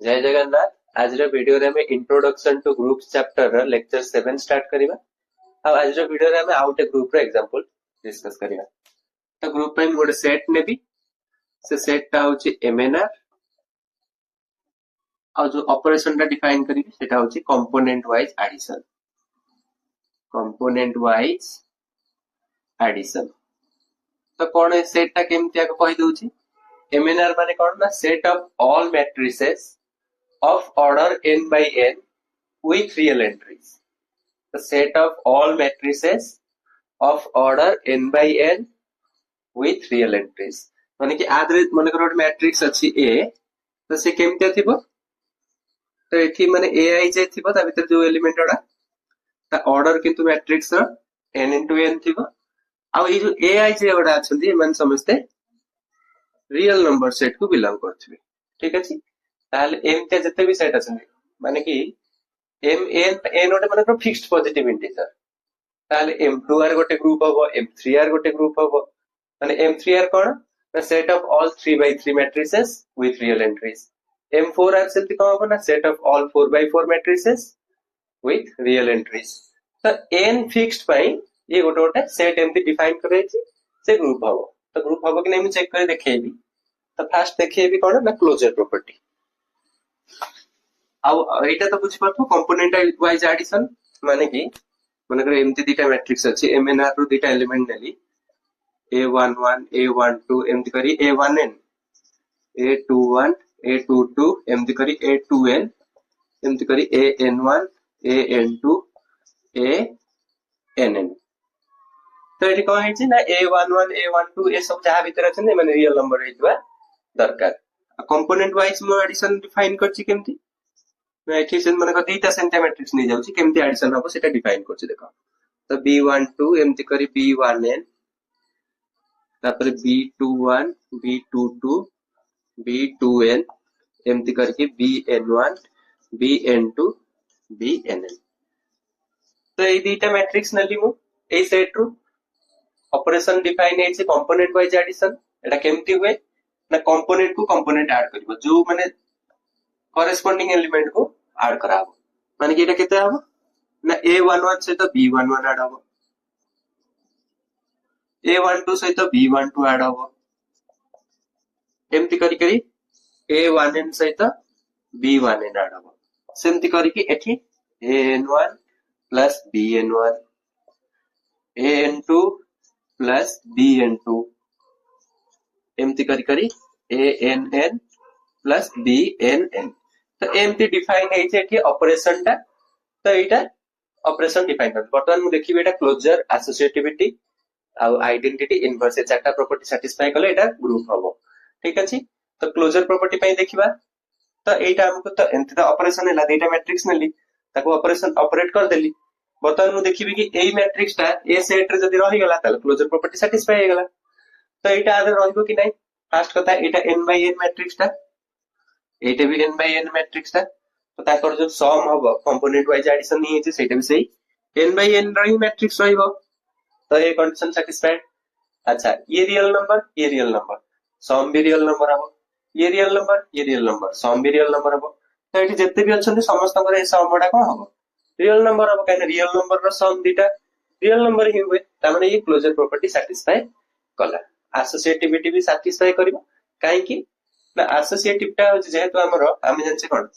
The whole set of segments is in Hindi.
जय जगन्नाथ। आज वीडियो रे introduction two groups chapter lecture 7 start करिबा। आज वीडियो रे आउ गोटे ग्रुप रो एग्जांपल डिस्कस करिबा। तो ग्रुप पे गोटे सेट नेबी, से सेट टा होची एमएनआर और जो ऑपरेशन टा डिफाइन करिबी सेटा होची component wise addition. Component wise addition तो कोन है सेट टा केमतिया को कहि दोची। एमएनआर माने कोन ना set of all matrices of order n by n with real entries. The set of all matrices of order n by n with real entries. माने कि आदरे माने करो मैट्रिक्स अछि A तो से केमते थिबो, तो एठी माने ai जे थिबो ता भीतर जो एलिमेंट ओडा ता ऑर्डर किंतु मैट्रिक्स रो n into n थिबो। आ ए जो ai जे ओडा अछंती मन समझते रियल नंबर सेट को बिलोंग करथिबे। ठीक अछि। ताल m ते जते भी सेट अछन माने कि m n ओटे माने फिक्स्ड पॉजिटिव इंटीजर ताल m2 आर गोटे ग्रुप हबो, m3 आर गोटे ग्रुप हबो। माने m3 आर कोन ना set of all 3 by 3 matrices with real entries. m4 आर सेल्फ कोन हबो ना set of all 4 by 4 matrices with real entries. तो n फिक्स्ड पई ये गोटे गोटे सेट एमती डिफाइन करे छी से ग्रुप हबो। तो ग्रुप हबो कि नै हम चेक करे देखेबी। तो फर्स्ट देखेबी कोन ना क्लोजर प्रॉपर्टी। एटा तो बुझी पाथो कंपोनेंट वाइज एडिशन माने कि माने करे एमती दिटा मैट्रिक्स अछि एमएनआर रो दिटा एलिमेंट नेली a11 a12 एमती करी a1n a21 a22 एमती करी a2n एमती करी an1 an2 ann। तो एठी कोन है ना a11 a12 ए सब जहा भीतर अछि माने रियल नंबर हेतबा दरकार। कंपोनेंट वाइज मो एडिशन डिफाइन करछि केमती एठी से माने दीटा सेंटा मैट्रिक्स नै जाउची केमती एडिशन हबो सेटा डिफाइन करछि देखो। तो b12 एमती करी b1n तापर b21 b22 b2n एमती करके bn1 bn2 bnn। तो ए दीटा मैट्रिक्स नली मु ए सेट रो ऑपरेशन डिफाइन है कंपोनेंट वाइज एडिशन। एटा केमती हुए ना कंपोनेंट को कंपोनेंट ऐड करबो जो माने कॉरेस्पोंडिंग एलिमेंट को ऐड कराबो। माने कि एटा केते हबो ना a11 से तो b11 ऐड हबो, a12 से तो b12 ऐड हबो, एमती करी करी a1n से तो b1n ऐड हबो। सेमती करी कि एठी an1 plus bn1 an2 plus bn2 एमती करी करी ann प्लस bnn। तो एमती डिफाइन है जे कि ऑपरेशन टा। तो एटा ऑपरेशन डिफाइन कर बर्तमान मु देखिबे एटा क्लोजर एसोसिएटिविटी आ आइडेंटिटी इनवर्स ए चारटा प्रॉपर्टी सैटिस्फाई करले एटा ग्रुप हबो। ठीक अछि। तो क्लोजर प्रॉपर्टी पई देखिबा तो एटा हमको तो एंती तो ऑपरेशन हैला डेटा मैट्रिक्स नेली ताको ऑपरेशन ऑपरेट कर देली। बर्तमान मु देखिबे कि एई मैट्रिक्स टा ए सेट रे जदी रहि गेला ताले क्लोजर प्रॉपर्टी सैटिस्फाई हे गेला। तो एटा आदर रहइबो कि नै फर्स्ट कथा एटा n by n मैट्रिक्स टा एटा भी n by n मैट्रिक्स टा। तो ताकर जो सम हबो कंपोनेंट वाइज एडिशन नि हेछि सेटा भी सही n by n रही मैट्रिक्स रहिबो। तो ये कंडीशन सैटिस्फाइड। अच्छा ये रियल नंबर सम भी रियल नंबर हबो, ये रियल नंबर सम भी रियल नंबर हबो। तो एठी जत्ते भी अछन समस्त ए सम बडा कोन हबो रियल नंबर हबो काहे रियल नंबर रो सम दिटा रियल नंबर ही हुए। त माने ये क्लोजर प्रॉपर्टी सैटिस्फाई कला। एसोसिएटिविटी भी सैटिस्फाई करिवो काहे कि ना एसोसिएटिव टा जेहेतु हमर हम जानछे कोन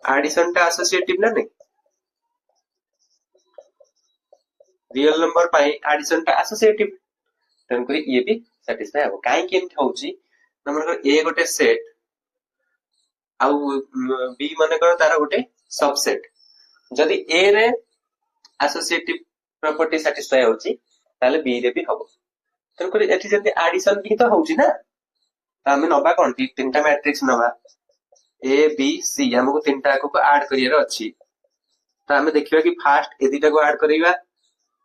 एडिशन टा एसोसिएटिव ना नै रियल नंबर पाई एडिशन टा एसोसिएटिव तन करी ये भी सैटिस्फाई हो काहे कि एमथ होची हमर ए गोटे सेट आ बी माने कर तार गोटे सबसेट जदी ए रे एसोसिएटिव प्रॉपर्टी सैटिस्फाई होची ताले बी रे भी हबो। तन करी एठी जदी एडिशन भी तो होची ना त हम नबा कोन तीनटा मैट्रिक्स नबा ए बी सी हमको तीनटा को ऐड करियर अछि। त हम देखिबा कि फर्स्ट ए दिटा को ऐड करिबा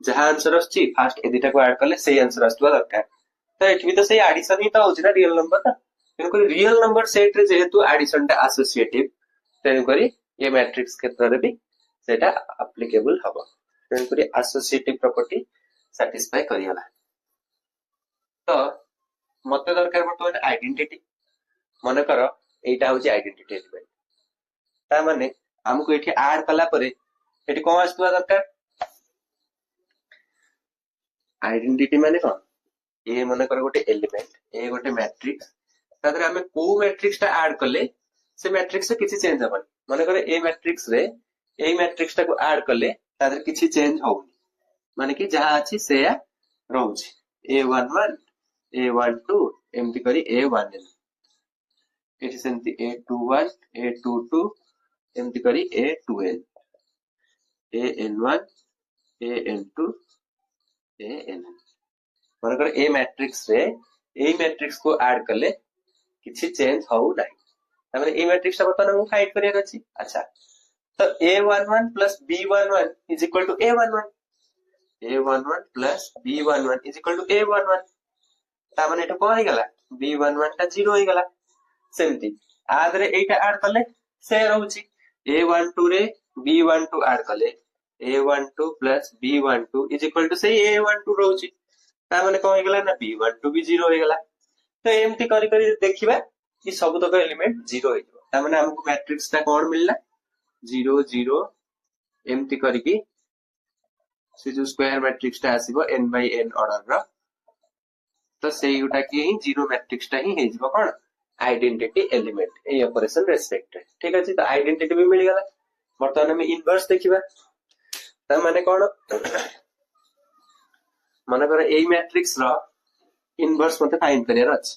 जहां आंसर अछि फर्स्ट ए दिटा को ऐड करले सही आंसर आस्तबा दरकार। तो एठी भी तो सही एडिशन ही तो होची ना रियल नंबर ता तन करी रियल नंबर सेट रे जेहेतु एडिशन टा एसोसिएटिव तन करी ये मैट्रिक्स क्षेत्र रे भी सेटा एप्लीकेबल हबो। तन करी एसोसिएटिव प्रॉपर्टी सैटिस्फाई करियला। तो मते दरकार बर्तमान आइडेंटिटी मन कर एटा होची आइडेंटिटी एलिमेंट ता माने हमको एठी ऐड कला परे एठी कोन आस्तुवा दरकार आइडेंटिटी माने कोन ए मन कर गोटे एलिमेंट ए गोटे मैट्रिक्स तादरे हमें को मैट्रिक्स ता ऐड करले से मैट्रिक्स से किछि चेंज हबन मन कर ए मैट्रिक्स रे ए मैट्रिक्स ता को ऐड करले तादरे किछि चेंज होउनी माने कि जहा अछि से रहउछि a11 a12 एमती करी a1n एठी सेमती a21 a22 एमती करी a2n an1 an2 an मन कर ए मैट्रिक्स रे ए मैट्रिक्स को ऐड करले किछि चेंज होउ नाही तमाने ए मैट्रिक्स बर्तमान हम फाइंड करिया अछि अच्छा तो a11 plus b11 is equal to a11 a11 plus b11 is equal to a11 तामाने एटा कोन हे गला b11 ता 0 हे गला सेमती आदरे एटा ऐड करले से रहउची a12 रे b12 ऐड करले a12 plus b12 is equal to से a12 रहउची तामाने कोन हे गला ना b12 भी 0 हे गला तो एमती करी करी देखिबा कि सब तक एलिमेंट 0 हे जबो तामाने हमको मैट्रिक्स ता कोन मिलला 0 0 एमती करी कि से जो स्क्वायर मैट्रिक्स ता आसीबो n by n ऑर्डर रा तो सेयुटा की जीरो मैट्रिक्स ता ही हे जबो कोन आइडेंटिटी एलिमेंट ए ऑपरेशन रेस्पेक्ट ठीक अछि तो आइडेंटिटी भी मिल गला वर्तमान में इनवर्स देखिबा त माने कोन माने कर ए मैट्रिक्स रा इनवर्स मते फाइंड करियर अछि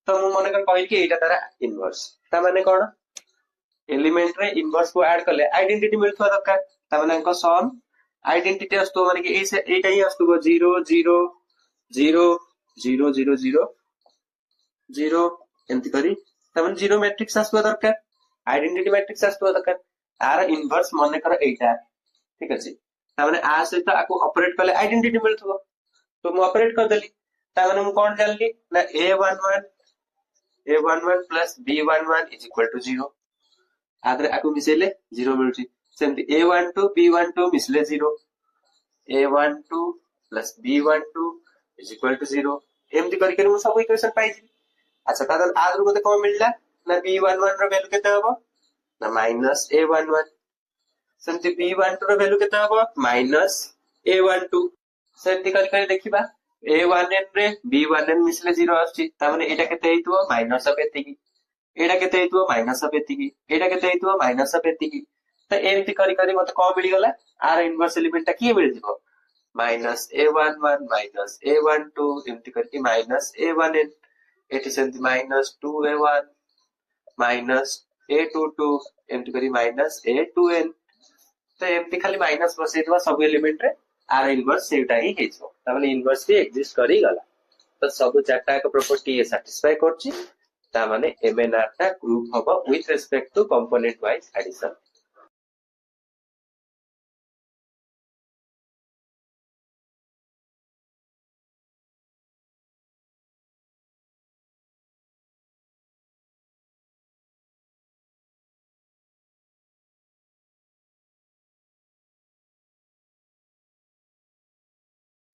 तो मु माने कर कहै कि एटा तारा इनवर्स त माने कोन एलिमेंट रे इनवर्स को ऐड करले आइडेंटिटी मिलथवा दरकार त माने को सम आइडेंटिटी असतो माने कि ए से एटा ही असतो 0 0 0 0 0 0 0 एमती करी त माने जीरो मैट्रिक्स असतो दरकार आइडेंटिटी मैट्रिक्स असतो दरकार आर इनवर्स माने कर एटा ठीक अछि त माने आ से त आको ऑपरेट करले आइडेंटिटी मिलथवा तो मु ऑपरेट कर देली त माने मु कोन जानली ना a11 plus b11 is equal to 0 आदरे आको मिसेले 0 मिलुची सेमती a12 b12 मिसले 0 a12 plus b12 is equal to 0 एमती करी करी मु सब इक्वेशन पाई अच्छा तादर आदर मते कोन मिलला ना b11 रो वैल्यू केते हबो ना माइनस a11 सेमती b12 रो वैल्यू केते हबो माइनस a12 सेमती करी करी देखिबा a1n रे b1n मिसले 0 आछि ता माने एटा केते हेतुवा माइनस ऑफ एतिकी एटा केते हेतुवा माइनस ऑफ एतिकी एटा केते हेतुवा माइनस ऑफ एतिकी त एमती करी करी मते को मिली गला आर इनवर्स एलिमेंट ता की मिल जिवो माइनस a11 माइनस a12 एमती करके माइनस a1n एटी सेमती माइनस 2a1 माइनस a22 एमती करी माइनस a2n तो एमती खाली माइनस बसेतवा सब एलिमेंट रे आर इनवर्स सेटा ही हेजो त माने इनवर्स भी एग्जिस्ट करी गला तो सब चारटा का प्रॉपर्टी ये सैटिस्फाई करछि ता माने एमएनआर ता ग्रुप हबो with respect to component wise addition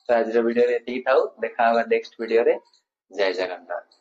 तो आज वीडियो रे एतिकी थाउ देखा होगा नेक्स्ट वीडियो रे जय जगन्नाथ।